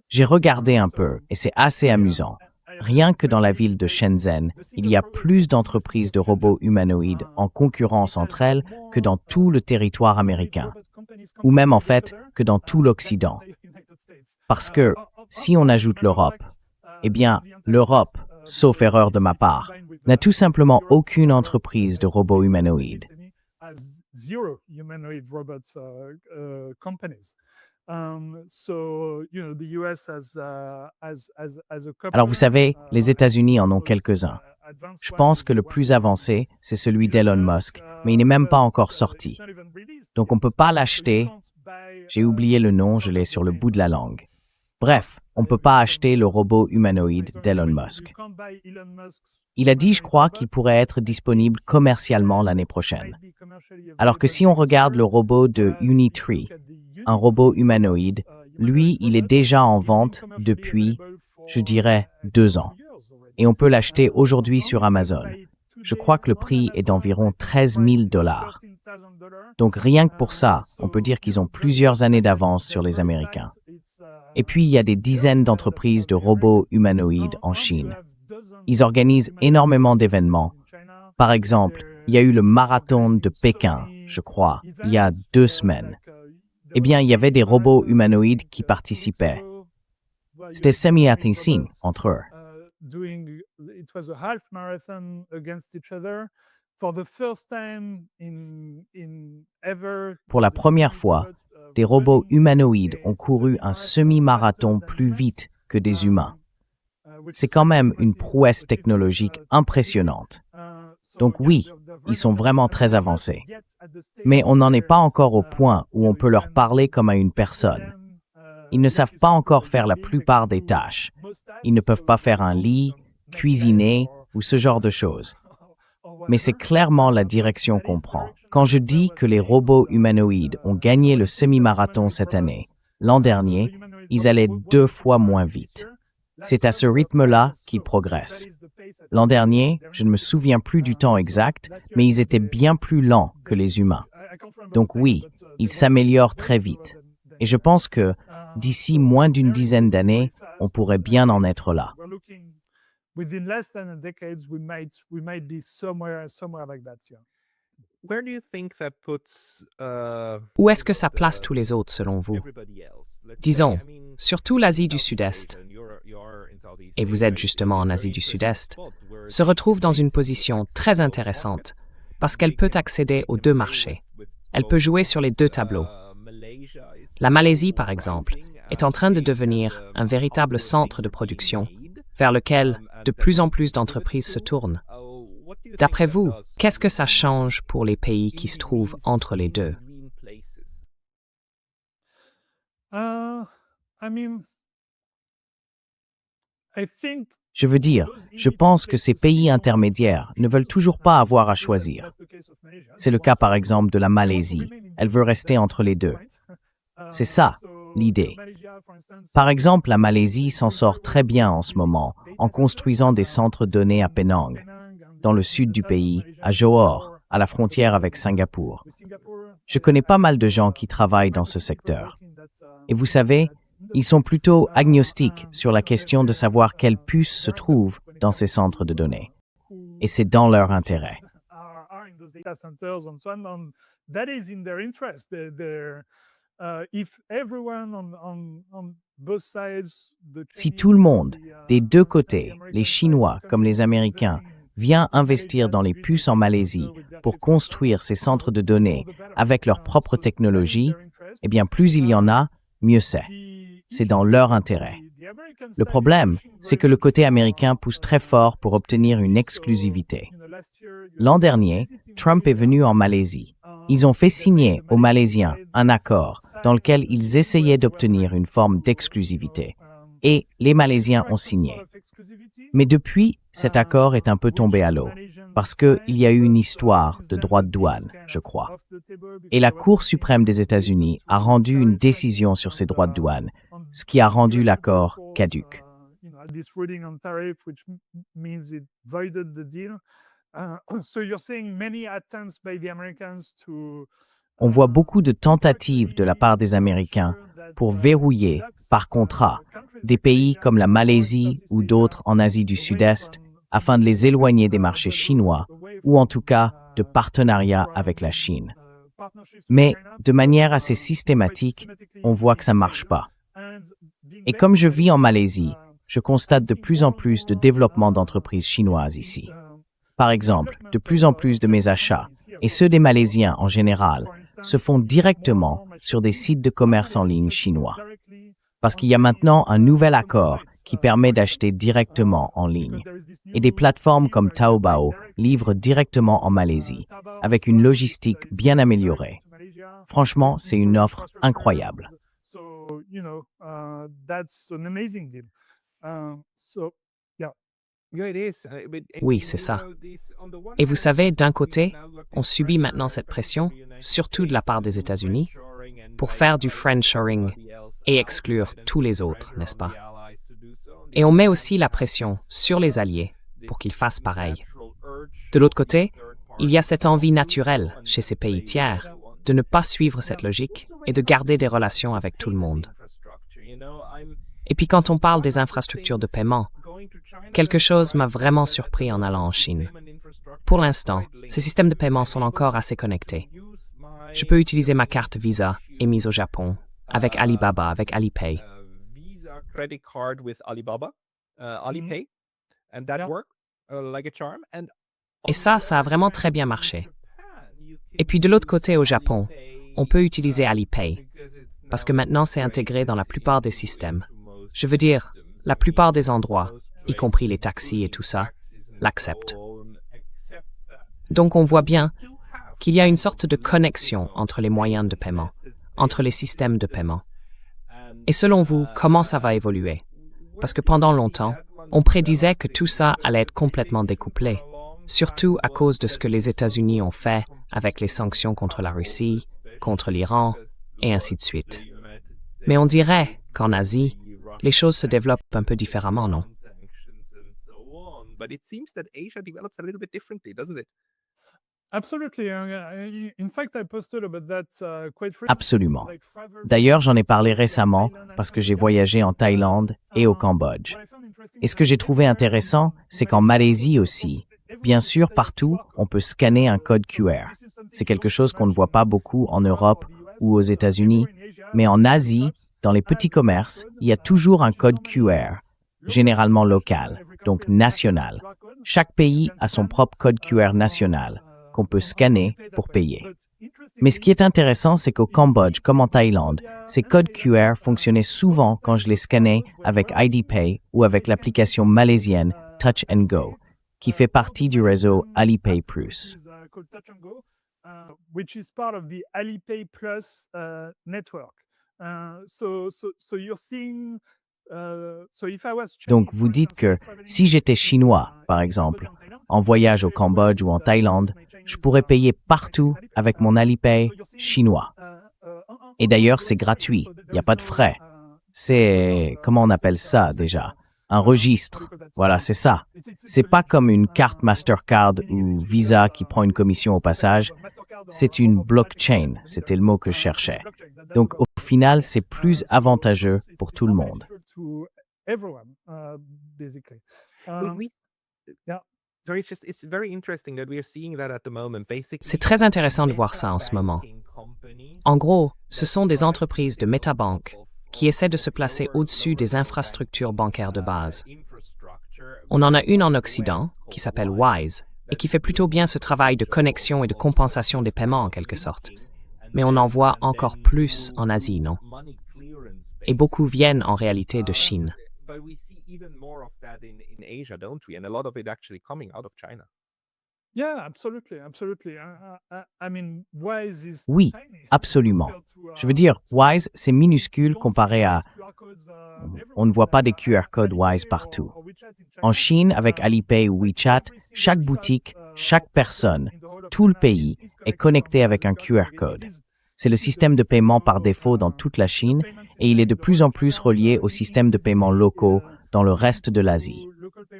J'ai regardé un peu et c'est assez amusant. Rien que dans la ville de Shenzhen, il y a plus d'entreprises de robots humanoïdes en concurrence entre elles que dans tout le territoire américain, ou même en fait que dans tout l'Occident. Parce que, si on ajoute l'Europe, eh bien, l'Europe, sauf erreur de ma part, n'a tout simplement aucune entreprise de robots humanoïdes. Alors vous savez, les États-Unis en ont quelques-uns. Je pense que le plus avancé, c'est celui d'Elon Musk, mais il n'est même pas encore sorti. Donc on ne peut pas l'acheter. J'ai oublié le nom, je l'ai sur le bout de la langue. Bref, on ne peut pas acheter le robot humanoïde d'Elon Musk. Il a dit, je crois, qu'il pourrait être disponible commercialement l'année prochaine. Alors que si on regarde le robot de Unitree, un robot humanoïde, lui, il est déjà en vente depuis, je dirais, 2 ans. Et on peut l'acheter aujourd'hui sur Amazon. Je crois que le prix est d'environ 13 000 $. Donc rien que pour ça, on peut dire qu'ils ont plusieurs années d'avance sur les Américains. Et puis, il y a des dizaines d'entreprises de robots humanoïdes en Chine. Ils organisent énormément d'événements. Par exemple, il y a eu le marathon de Pékin, je crois, il y a 2 semaines. Eh bien, il y avait des robots humanoïdes qui participaient. C'était semi-athlétique entre eux. Pour la première fois, des robots humanoïdes ont couru un semi-marathon plus vite que des humains. C'est quand même une prouesse technologique impressionnante. Donc oui, ils sont vraiment très avancés. Mais on n'en est pas encore au point où on peut leur parler comme à une personne. Ils ne savent pas encore faire la plupart des tâches. Ils ne peuvent pas faire un lit, cuisiner ou ce genre de choses. Mais c'est clairement la direction qu'on prend. Quand je dis que les robots humanoïdes ont gagné le semi-marathon cette année, l'an dernier, ils allaient 2 fois moins vite. C'est à ce rythme-là qu'ils progressent. L'an dernier, je ne me souviens plus du temps exact, mais ils étaient bien plus lents que les humains. Donc oui, ils s'améliorent très vite. Et je pense que, d'ici moins d'une dizaine d'années, on pourrait bien en être là. Within less than a decade, we might be somewhere like that. Yeah. Where do you think that puts Où est-ce que ça place tous les autres selon vous? everybody else? Let's Disons, say, I mean, surtout l'Asie du Sud-Est, and you're in Southeast et vous Asia, êtes justement en it's a Asie very du interesting Sud-Est, spot where se retrouve dans une position très intéressante parce qu'elle peut accéder aux deux marchés. Elle peut jouer sur les deux tableaux. La Malaisie, par exemple, est en train de devenir un véritable centre de production vers lequel de plus en plus d'entreprises se tournent. D'après vous, qu'est-ce que ça change pour les pays qui se trouvent entre les deux? I mean, I think Je veux dire, je pense que ces pays intermédiaires ne veulent toujours pas avoir à choisir. C'est le cas par exemple de la Malaisie. Elle veut rester entre les deux. C'est ça, l'idée. Par exemple, la Malaisie s'en sort très bien en ce moment en construisant des centres de données à Penang, dans le sud du pays, à Johor, à la frontière avec Singapour. Je connais pas mal de gens qui travaillent dans ce secteur. Et vous savez, ils sont plutôt agnostiques sur la question de savoir quelle puce se trouve dans ces centres de données. Et c'est dans leur intérêt. Si tout le monde, des deux côtés, les Chinois comme les Américains, vient investir dans les puces en Malaisie pour construire ces centres de données avec leur propre technologie, eh bien plus il y en a, mieux c'est. C'est dans leur intérêt. Le problème, c'est que le côté américain pousse très fort pour obtenir une exclusivité. L'an dernier, Trump est venu en Malaisie. Ils ont fait signer aux Malaisiens un accord dans lequel ils essayaient d'obtenir une forme d'exclusivité. Et les Malaisiens ont signé. Mais depuis, cet accord est un peu tombé à l'eau, parce qu'il y a eu une histoire de droits de douane, je crois. Et la Cour suprême des États-Unis a rendu une décision sur ces droits de douane, ce qui a rendu l'accord caduc. On voit beaucoup de tentatives de la part des Américains pour verrouiller, par contrat, des pays comme la Malaisie ou d'autres en Asie du Sud-Est afin de les éloigner des marchés chinois ou en tout cas de partenariats avec la Chine. Mais de manière assez systématique, on voit que ça ne marche pas. Et comme je vis en Malaisie, je constate de plus en plus de développement d'entreprises chinoises ici. Par exemple, de plus en plus de mes achats, et ceux des Malaisiens en général, se font directement sur des sites de commerce en ligne chinois. Parce qu'il y a maintenant un nouvel accord qui permet d'acheter directement en ligne. Et des plateformes comme Taobao livrent directement en Malaisie, avec une logistique bien améliorée. Franchement, c'est une offre incroyable. Oui, c'est ça. Et vous savez, d'un côté, on subit maintenant cette pression, surtout de la part des États-Unis, pour faire du friendshoring et exclure tous les autres, n'est-ce pas? Et on met aussi la pression sur les alliés pour qu'ils fassent pareil. De l'autre côté, il y a cette envie naturelle chez ces pays tiers de ne pas suivre cette logique et de garder des relations avec tout le monde. Et puis quand on parle des infrastructures de paiement, quelque chose m'a vraiment surpris en allant en Chine. Pour l'instant, ces systèmes de paiement sont encore assez connectés. Je peux utiliser ma carte Visa émise au Japon avec Alibaba, avec Alipay. Visa credit card with Alibaba, Alipay, and that worked like a charm. And Et ça a vraiment très bien marché. Et puis de l'autre côté, au Japon, on peut utiliser Alipay, parce que maintenant c'est intégré dans la plupart des systèmes. Je veux dire, la plupart des endroits, y compris les taxis et tout ça, l'acceptent. Donc on voit bien qu'il y a une sorte de connexion entre les moyens de paiement, entre les systèmes de paiement. Et selon vous, comment ça va évoluer? Parce que pendant longtemps, on prédisait que tout ça allait être complètement découplé, surtout à cause de ce que les États-Unis ont fait avec les sanctions contre la Russie, contre l'Iran, et ainsi de suite. Mais on dirait qu'en Asie, les choses se développent un peu différemment, non? But it seems that Asia develops a little bit differently, doesn't it? Absolutely. In fact, I posted about that quite frequently. Absolument. because I traveled D'ailleurs, j'en ai parlé to récemment Thailand and parce que j'ai Cambodia. voyagé en Thaïlande et au Cambodge. What I found interesting Et ce que j'ai trouvé intéressant, c'est qu'en Malaisie aussi, bien sûr, partout, on peut scanner un code QR. C'est quelque chose qu'on ne voit pas beaucoup en Europe ou aux États-Unis, mais en Asie, dans les petits commerces, il y a toujours un code QR, généralement local, donc national. Chaque pays a son propre code QR national qu'on peut scanner pour payer. Mais ce qui est intéressant, c'est qu'au Cambodge, comme en Thaïlande, ces codes QR fonctionnaient souvent quand je les scannais avec IDPay ou avec l'application malaisienne Touch and Go, qui fait partie du réseau Alipay Plus. Called Touch and Go, which is part of the Alipay Plus network. So you're seeing. So if I was Donc vous dites que si j'étais chinois, par exemple, en voyage au Cambodge ou en Thaïlande, je pourrais payer partout avec mon Alipay chinois. Et d'ailleurs, c'est gratuit, il n'y a pas de frais. C'est, comment on appelle ça déjà? Un registre. Voilà, c'est ça. C'est pas comme une carte Mastercard ou Visa qui prend une commission au passage. C'est une blockchain, c'était le mot que je cherchais. Donc au final, c'est plus avantageux pour tout le monde. It's very interesting that we are seeing that at the moment. Basically, C'est très intéressant de voir ça en ce moment. En gros, ce sont des entreprises de métabanques qui essaient de se placer au-dessus des infrastructures bancaires de base. On en a une en Occident, qui s'appelle Wise, et qui fait plutôt bien ce travail de connexion et de compensation des paiements en quelque sorte. Mais on en voit encore plus en Asie, non? Et beaucoup viennent en réalité de Chine. But we see even more of that in Asia, don't we? And a lot of it actually coming out of China. Yeah, absolutely. I mean, Wise is Oui, tiny absolument. compared to, Je veux dire, Wise, c'est minuscule comparé à... On ne voit pas des QR codes Wise partout. En Chine, avec Alipay ou WeChat, chaque boutique, chaque personne, tout le pays est connecté avec un QR code. C'est le système de paiement par défaut dans toute la Chine et il est de plus en plus relié aux systèmes de paiement locaux dans le reste de l'Asie.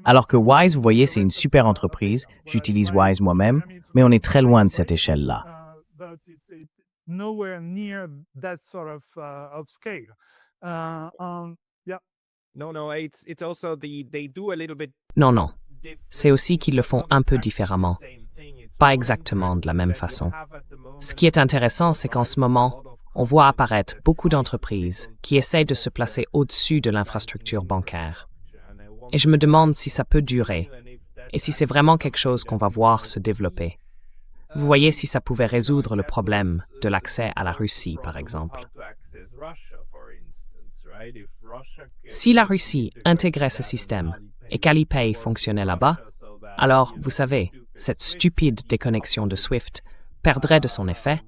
Alors que Wise, vous voyez, c'est une super entreprise, j'utilise Wise moi-même, mais on est très loin de cette échelle-là. But it's nowhere near that sort of scale. Yeah. No, it's also they do a little bit. Non. C'est aussi qu'ils le font un peu différemment. Pas exactement de la même façon. Ce qui est intéressant, c'est qu'en ce moment, on voit apparaître beaucoup d'entreprises qui essayent de se placer au-dessus de l'infrastructure bancaire. Et je me demande si ça peut durer et si c'est vraiment quelque chose qu'on va voir se développer. Vous voyez, si ça pouvait résoudre le problème de l'accès à la Russie, par exemple. Si la Russie intégrait ce système et qu'Alipay fonctionnait là-bas, alors, vous savez, cette stupide déconnexion de SWIFT perdrait de son effet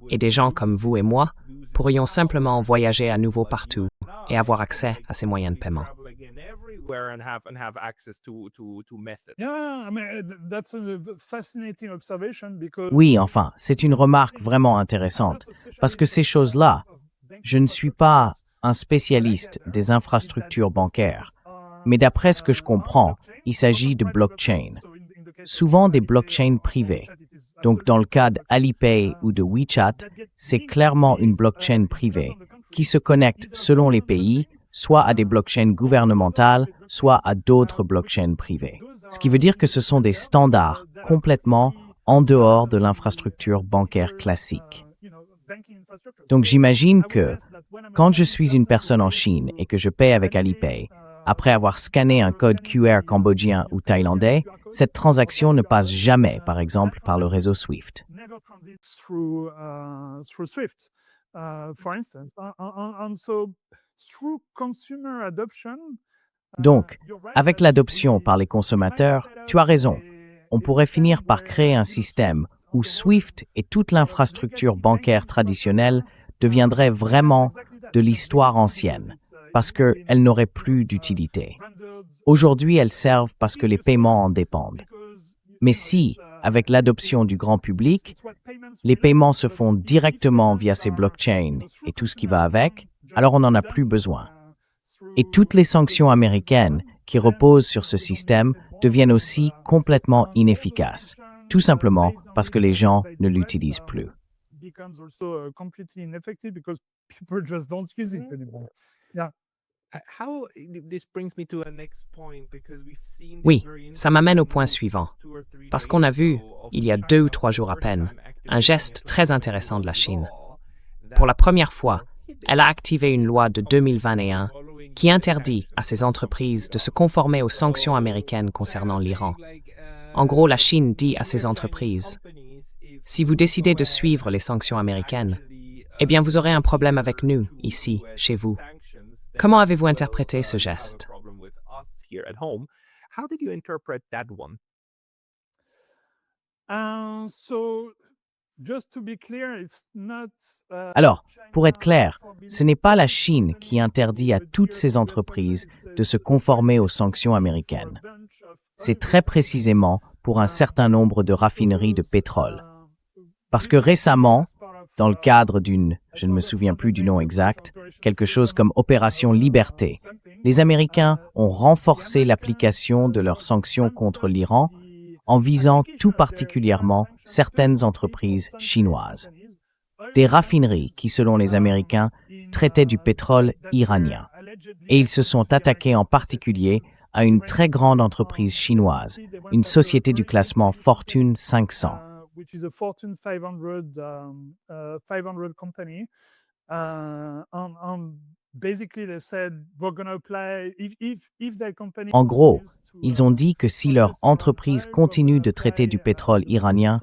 et des gens comme vous et moi pourrions simplement voyager à nouveau partout et avoir accès à ces moyens de paiement. Yeah, I mean, that's a fascinating observation because Oui, enfin, c'est une remarque vraiment intéressante, parce que ces choses-là, je ne suis pas un spécialiste des infrastructures bancaires, mais d'après ce que je comprends, il s'agit de blockchain, souvent des blockchains privées. Donc dans le cas d'Alipay ou de WeChat, c'est clairement une blockchain privée qui se connecte selon les pays, soit à des blockchains gouvernementales, soit à d'autres blockchains privées. Ce qui veut dire que ce sont des standards complètement en dehors de l'infrastructure bancaire classique. Donc j'imagine que quand je suis une personne en Chine et que je paie avec Alipay, après avoir scanné un code QR cambodgien ou thaïlandais, cette transaction ne passe jamais, par exemple, par le réseau SWIFT. never transits through Swift, for instance. And so through consumer adoption, Donc, you're right avec that l'adoption par les we consommateurs, might set tu as up raison. On a pourrait system finir par where créer un you système put où on the SWIFT et toute l'infrastructure bancaire traditionnelle deviendraient that's vraiment exactly that. de That's l'histoire legacy ancienne, because it's parce usually qu'elles n'auraient not, plus d'utilité. rendered Aujourd'hui, elles servent parce que if les you so paiements en dépendent. because Mais si, avec l'adoption du grand public, it's what payments les relate, paiements se but font if directement payments via ces are, blockchains through et tout ce qui consumer va adoption, avec, just alors on n'en a done, plus besoin. through Et toutes les the sanctions mechanism américaines done, qui then reposent sur ce you don't système need it deviennent more, aussi complètement all those inefficaces, sanctions, tout simplement based on parce que the les decision gens by the ne US, l'utilisent plus. becomes also completely ineffective because people just don't use it anymore. Yeah. This brings me to a next point because we've seen this Oui, very ça m'amène au interesting point move suivant. just 2 or 3 Parce days qu'on a vu, ago of il y a China 2 ou for 3 the jours à first peine, time un activating geste a très 2021 intéressant de la Chine. law Pour la that première fois, elle a prohibits activé une loi de 2021 following qui US interdit à sanctions ces on entreprises de se computers. conformer aux sanctions So américaines concernant China's l'Iran. saying like, En gros, la Chine dit à ces dear Chinese entreprises, companies, if si vous you décidez go de ahead suivre les sanctions américaines, actually eh bien vous aurez un problème avec adhere nous, to ici, US chez vous. sanctions, then Comment avez-vous well, interprété ce you have a geste? problem with us here at home. How did you interpret that one? So just to be clear, it's not Alors, pour être China clair, forbidding ce n'est pas la all Chine qui companies interdit to à toutes adhere ces to US entreprises sanctions. de se It's conformer aux precisely sanctions for a américaines. bunch of C'est unrelated très companies. précisément pour un certain nombre de raffineries de pétrole. Parce que Recently, récemment, as part of, dans le cadre d'une, je ne me souviens plus du nom exact, quelque chose comme Opération Liberté, les Américains ont renforcé l'application de leurs sanctions contre l'Iran en visant tout particulièrement certaines entreprises chinoises, des raffineries qui, selon les Américains, traitaient du pétrole iranien. Et ils se sont attaqués en particulier à une très grande entreprise chinoise, une société du classement Fortune 500. which is a Fortune 500 company. Basically, they said we're going to apply if their company. En gros, ils ont dit que si leur entreprise continue de traiter du pétrole iranien,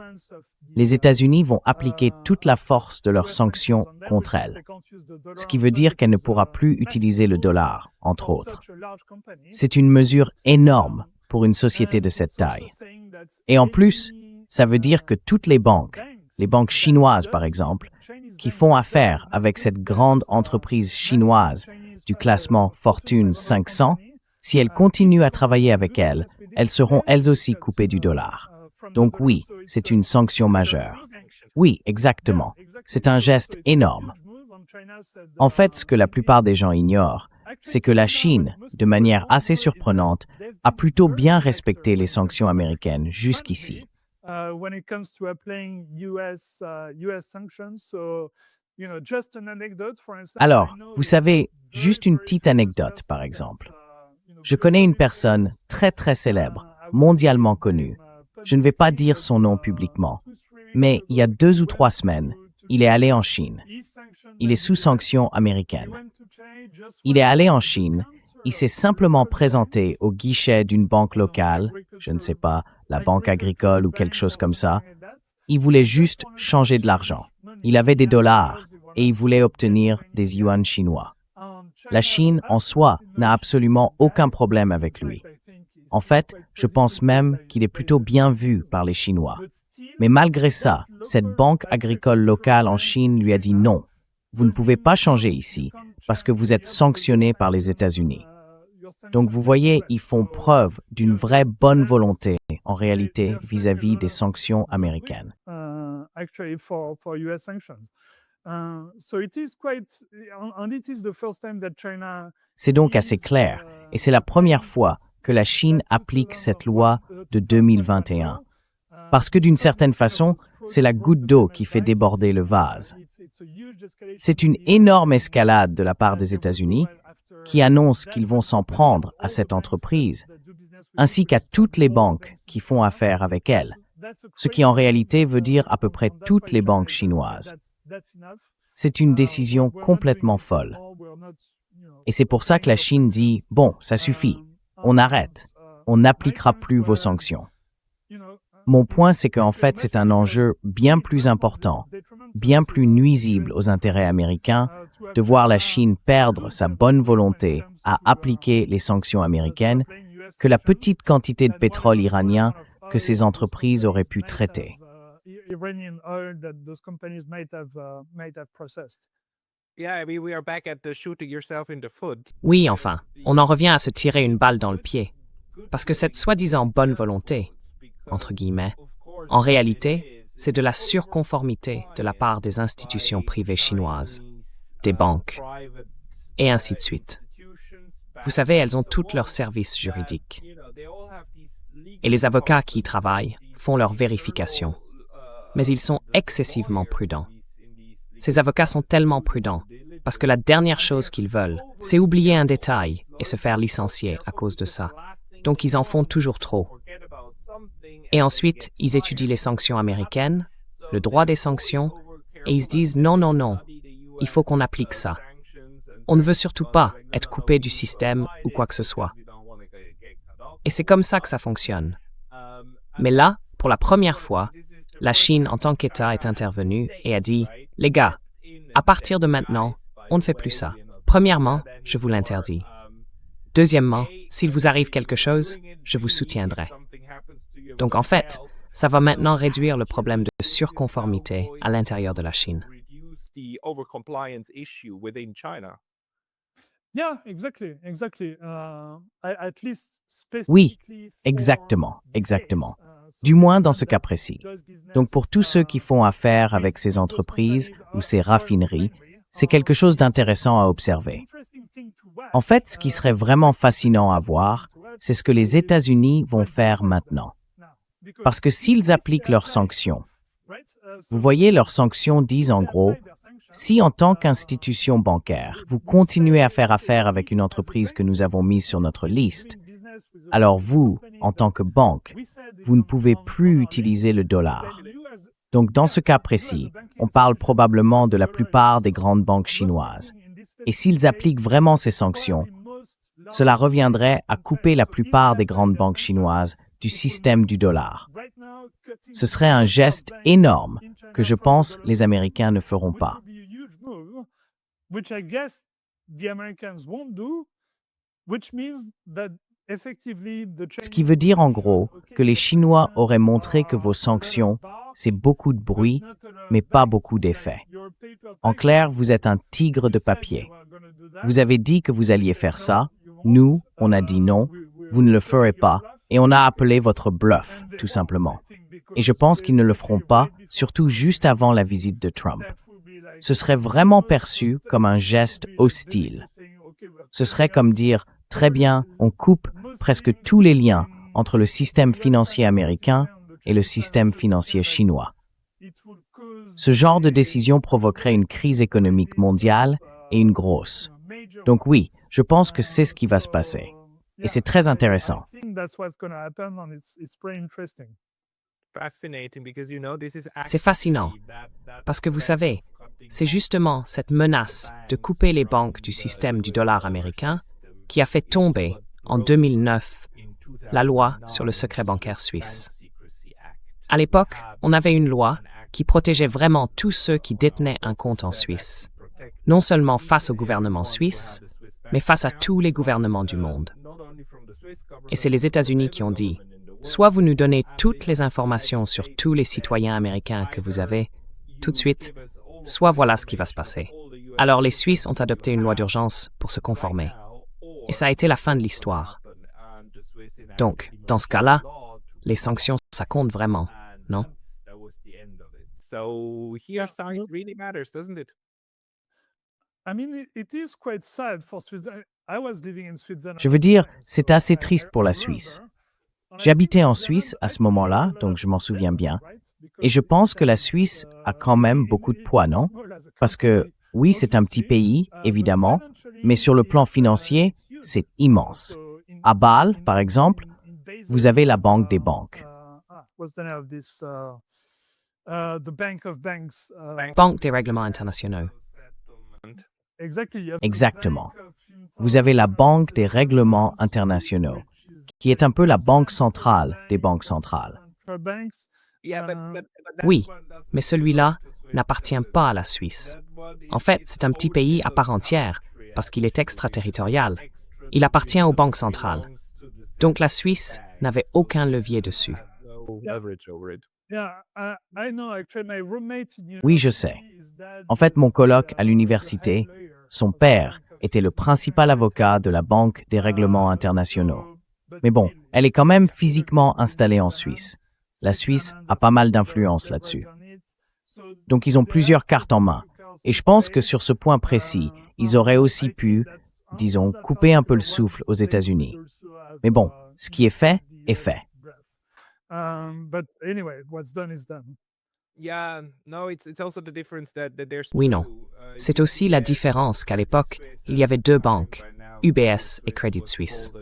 les États-Unis vont appliquer toute la force de leurs sanctions contre elle, ce qui veut dire qu'elle ne pourra plus utiliser le dollar, entre autres. C'est une mesure énorme pour une société de cette taille. Et en plus, ça veut dire que toutes les banques chinoises par exemple, qui font affaire avec cette grande entreprise chinoise du classement Fortune 500, si elles continuent à travailler avec elles, elles seront elles aussi coupées du dollar. Donc oui, c'est une sanction majeure. Oui, exactement. C'est un geste énorme. En fait, ce que la plupart des gens ignorent, c'est que la Chine, de manière assez surprenante, a plutôt bien respecté les sanctions américaines jusqu'ici. When it comes to applying US sanctions. So, just an anecdote, for instance. Alors, vous savez, juste une petite anecdote, par exemple. Je connais une personne très très célèbre, mondialement connue. Je ne vais pas dire son nom publiquement, mais il y a 2 ou 3 semaines, il est allé en Chine. Il est sous sanctions américaines. Il est allé en Chine, il s'est simplement présenté au guichet d'une banque locale, je ne sais pas, la banque agricole ou quelque chose comme ça. Il voulait juste changer de l'argent. Il avait des dollars et il voulait obtenir des yuan chinois. La Chine, en soi, n'a absolument aucun problème avec lui. En fait, je pense même qu'il est plutôt bien vu par les Chinois. Mais malgré ça, cette banque agricole locale en Chine lui a dit non. Vous ne pouvez pas changer ici parce que vous êtes sanctionné par les États-Unis. Donc vous voyez, ils font preuve d'une vraie bonne volonté en réalité vis-à-vis des sanctions américaines. C'est donc assez clair, et c'est la première fois que la Chine applique cette loi de 2021. Parce que d'une certaine façon, c'est la goutte d'eau qui fait déborder le vase. C'est une énorme escalade de la part des États-Unis qui annoncent qu'ils vont s'en prendre à cette entreprise, ainsi qu'à toutes les banques qui font affaire avec elle, ce qui en réalité veut dire à peu près toutes les banques chinoises. C'est une décision complètement folle. Et c'est pour ça que la Chine dit « Bon, ça suffit, on arrête, on n'appliquera plus vos sanctions ». Mon point, c'est qu'en fait, c'est un enjeu bien plus important, bien plus nuisible aux intérêts américains de voir la Chine perdre sa bonne volonté à appliquer les sanctions américaines que la petite quantité de pétrole iranien que ces entreprises auraient pu traiter. Oui, enfin, on en revient à se tirer une balle dans le pied. Parce que cette soi-disant bonne volonté, entre guillemets, en réalité, c'est de la surconformité de la part des institutions privées chinoises, des banques, et ainsi de suite. Vous savez, elles ont tous leurs services juridiques. Et les avocats qui y travaillent font leurs vérifications. Mais ils sont excessivement prudents. Ces avocats sont tellement prudents parce que la dernière chose qu'ils veulent, c'est oublier un détail et se faire licencier à cause de ça. Donc ils en font toujours trop. Et ensuite, ils étudient les sanctions américaines, le droit des sanctions, et ils se disent non, non, non, il faut qu'on applique ça. On ne veut surtout pas être coupé du système ou quoi que ce soit. Et c'est comme ça que ça fonctionne. Mais là, pour la première fois, la Chine en tant qu'État est intervenue et a dit « Les gars, à partir de maintenant, on ne fait plus ça. Premièrement, je vous l'interdis. Deuxièmement, s'il vous arrive quelque chose, je vous soutiendrai. » Donc en fait, ça va maintenant réduire le problème de surconformité à l'intérieur de la Chine. Oui, exactement, exactement. Du moins dans ce cas précis. Donc pour tous ceux qui font affaire avec ces entreprises ou ces raffineries, c'est quelque chose d'intéressant à observer. En fait, ce qui serait vraiment fascinant à voir, c'est ce que les États-Unis vont faire maintenant. Parce que s'ils appliquent leurs sanctions, vous voyez, leurs sanctions disent en gros, si en tant qu'institution bancaire, vous continuez à faire affaire avec une entreprise que nous avons mise sur notre liste, alors vous, en tant que banque, vous ne pouvez plus utiliser le dollar. Donc dans ce cas précis, on parle probablement de la plupart des grandes banques chinoises. Et s'ils appliquent vraiment ces sanctions, cela reviendrait à couper la plupart des grandes banques chinoises du système du dollar. Ce serait un geste énorme que je pense les Américains ne feront pas. Ce qui veut dire en gros que les Chinois auraient montré que vos sanctions, c'est beaucoup de bruit, mais pas beaucoup d'effet. En clair, vous êtes un tigre de papier. Vous avez dit que vous alliez faire ça, nous, on a dit non, vous ne le ferez pas, et on a appelé votre bluff, tout simplement. Et je pense qu'ils ne le feront pas, surtout juste avant la visite de Trump. Ce serait vraiment perçu comme un geste hostile. Ce serait comme dire, très bien, on coupe presque tous les liens entre le système financier américain et le système financier chinois. Ce genre de décision provoquerait une crise économique mondiale et une grosse. Donc oui, je pense que c'est ce qui va se passer. Et c'est très intéressant. C'est fascinant, parce que vous savez, c'est justement cette menace de couper les banques du système du dollar américain qui a fait tomber, en 2009, la loi sur le secret bancaire suisse. À l'époque, on avait une loi qui protégeait vraiment tous ceux qui détenaient un compte en Suisse, non seulement face au gouvernement suisse, mais face à tous les gouvernements du monde. Et c'est les États-Unis qui ont dit, soit vous nous donnez toutes les informations sur tous les citoyens américains que vous avez, tout de suite, soit voilà ce qui va se passer. Alors les Suisses ont adopté une loi d'urgence pour se conformer. Et ça a été la fin de l'histoire. Donc, dans ce cas-là, les sanctions, ça compte vraiment, non? Je veux dire, c'est assez triste pour la Suisse. J'habitais en Suisse à ce moment-là, donc je m'en souviens bien. Et je pense que la Suisse a quand même beaucoup de poids, non? Parce que, oui, c'est un petit pays, évidemment, mais sur le plan financier, c'est immense. À Bâle, par exemple, vous avez la banque des banques. Banque des règlements internationaux. Exactement. Vous avez la Banque des règlements internationaux, qui est un peu la banque centrale des banques centrales. Yeah, Oui, mais celui-là n'appartient pas à la Suisse. En fait, c'est un petit pays à part entière, parce qu'il est extraterritorial. Il appartient aux banques centrales. Donc la Suisse n'avait aucun levier dessus. Oui, je sais. En fait, mon coloc à l'université, son père était le principal avocat de la Banque des règlements internationaux. Mais bon, elle est quand même physiquement installée en Suisse. La Suisse a pas mal d'influence là-dessus. Donc ils ont plusieurs cartes en main. Et je pense que sur ce point précis, ils auraient aussi pu, disons, couper un peu le souffle aux États-Unis. Mais bon, ce qui est fait est fait. Oui, non. C'est aussi la différence qu'à l'époque, il y avait deux banques, UBS et Credit Suisse.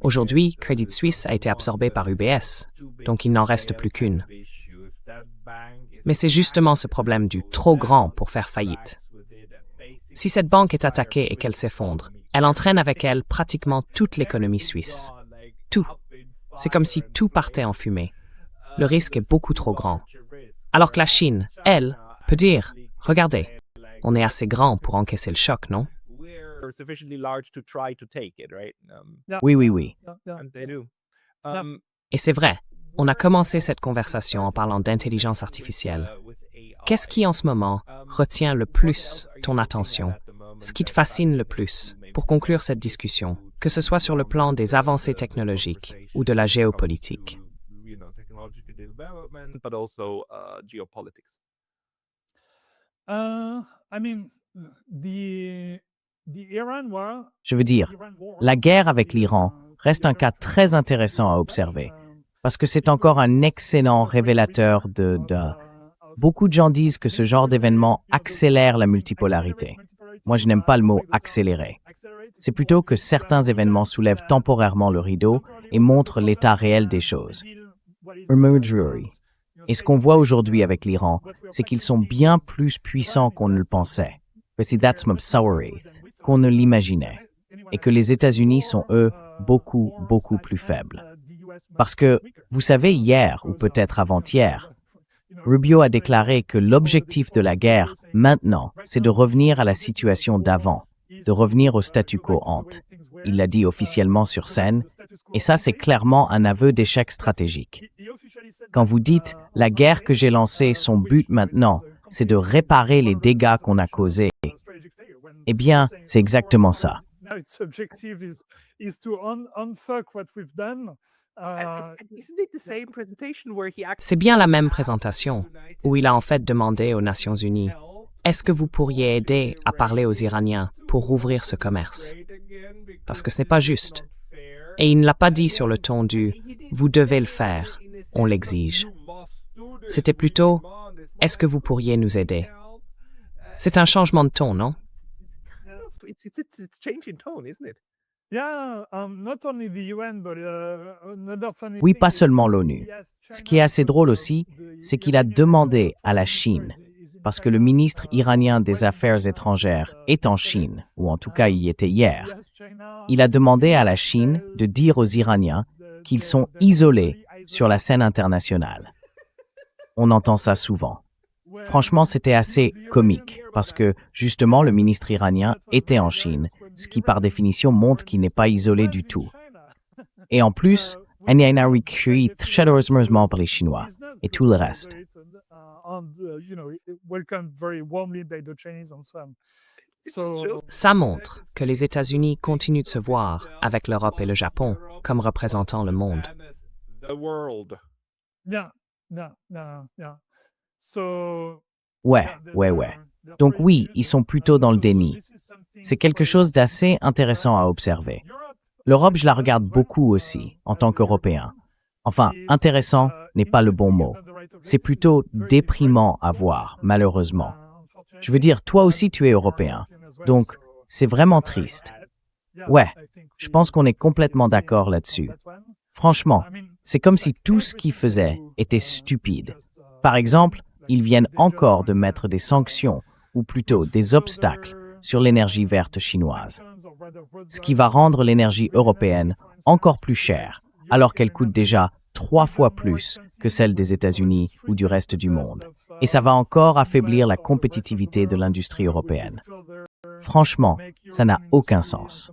Aujourd'hui, Credit Suisse a été absorbé par UBS, donc il n'en reste plus qu'une. Mais c'est justement ce problème du trop grand pour faire faillite. Si cette banque est attaquée et qu'elle s'effondre, elle entraîne avec elle pratiquement toute l'économie suisse. Tout. C'est comme si tout partait en fumée. Le risque est beaucoup trop grand. Alors que la Chine, elle, peut dire « Regardez, on est assez grand pour encaisser le choc, non ?» Oui. Et c'est vrai, on a commencé cette conversation en parlant d'intelligence artificielle. Qu'est-ce qui, en ce moment, retient le plus ton attention? Ce qui te fascine le plus, pour conclure cette discussion, que ce soit sur le plan des avancées technologiques ou de la géopolitique? Je veux dire, la guerre avec l'Iran reste un cas très intéressant à observer, parce que c'est encore un excellent révélateur de... Beaucoup de gens disent que ce genre d'événement accélère la multipolarité. Moi, je n'aime pas le mot « accélérer ». C'est plutôt que certains événements soulèvent temporairement le rideau et montrent l'état réel des choses. Et ce qu'on voit aujourd'hui avec l'Iran, c'est qu'ils sont bien plus puissants qu'on ne le pensait, qu'on ne l'imaginait, et que les États-Unis sont, eux, beaucoup plus faibles. Parce que, vous savez, hier, ou peut-être avant-hier, Rubio a déclaré que l'objectif de la guerre, maintenant, c'est de revenir à la situation d'avant, de revenir au statu quo ante. Il l'a dit officiellement sur scène, et ça, c'est clairement un aveu d'échec stratégique. Quand vous dites « la guerre que j'ai lancée, son but maintenant, c'est de réparer les dégâts qu'on a causés », eh bien, c'est exactement ça. C'est bien la même présentation, où il a en fait demandé aux Nations Unies « Est-ce que vous pourriez aider à parler aux Iraniens pour rouvrir ce commerce ?» Parce que ce n'est pas juste. Et il ne l'a pas dit sur le ton du « Vous devez le faire, on l'exige ». C'était plutôt « Est-ce que vous pourriez nous aider ?» C'est un changement de ton, non? Oui, pas seulement l'ONU. Ce qui est assez drôle aussi, c'est qu'il a demandé à la Chine, parce que le ministre iranien des Affaires étrangères est en Chine, ou en tout cas y était hier. Il a demandé à la Chine de dire aux Iraniens qu'ils sont isolés sur la scène internationale. On entend ça souvent. Franchement, c'était assez comique, parce que, justement, le ministre iranien était en Chine, ce qui, par définition, montre qu'il n'est pas isolé du tout. Et en plus, il y a une chaleureusement par les Chinois, et tout le reste. Ça montre que les États-Unis continuent de se voir, avec l'Europe et le Japon, comme représentant le monde. Ouais. Donc oui, ils sont plutôt dans le déni. C'est quelque chose d'assez intéressant à observer. L'Europe, je la regarde beaucoup aussi, en tant qu'Européen. Enfin, intéressant n'est pas le bon mot. C'est plutôt déprimant à voir, malheureusement. Je veux dire, toi aussi tu es Européen. Donc, c'est vraiment triste. Ouais, je pense qu'on est complètement d'accord là-dessus. Franchement, c'est comme si tout ce qu'ils faisaient était stupide. Par exemple, ils viennent encore de mettre des sanctions, ou plutôt des obstacles, sur l'énergie verte chinoise, ce qui va rendre l'énergie européenne encore plus chère, alors qu'elle coûte déjà 3 fois plus que celle des États-Unis ou du reste du monde. Et ça va encore affaiblir la compétitivité de l'industrie européenne. Franchement, ça n'a aucun sens.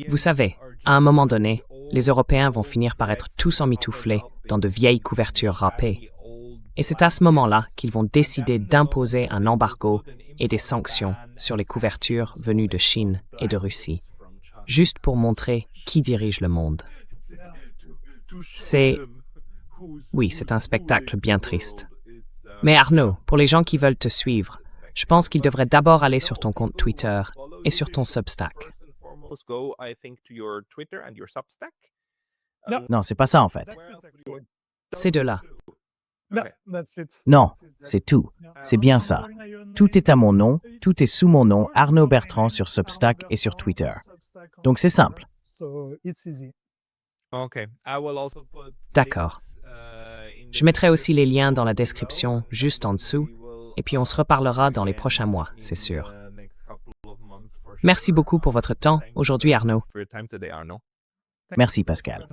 Vous savez, à un moment donné, les Européens vont finir par être tous emmitouflés dans de vieilles couvertures râpées. Et c'est à ce moment-là qu'ils vont décider d'imposer un embargo et des sanctions sur les couvertures venues de Chine et de Russie, juste pour montrer qui dirige le monde. Oui, c'est un spectacle bien triste. Mais Arnaud, pour les gens qui veulent te suivre, je pense qu'ils devraient d'abord aller sur ton compte Twitter et sur ton Substack. Non, c'est pas ça en fait. Ces deux-là. Non, c'est tout. C'est bien ça. Tout est à mon nom, tout est sous mon nom, Arnaud Bertrand sur Substack et sur Twitter. Donc c'est simple. D'accord. Je mettrai aussi les liens dans la description juste en dessous, et puis on se reparlera dans les prochains mois, c'est sûr. Merci beaucoup pour votre temps aujourd'hui, Arnaud. Merci Pascal.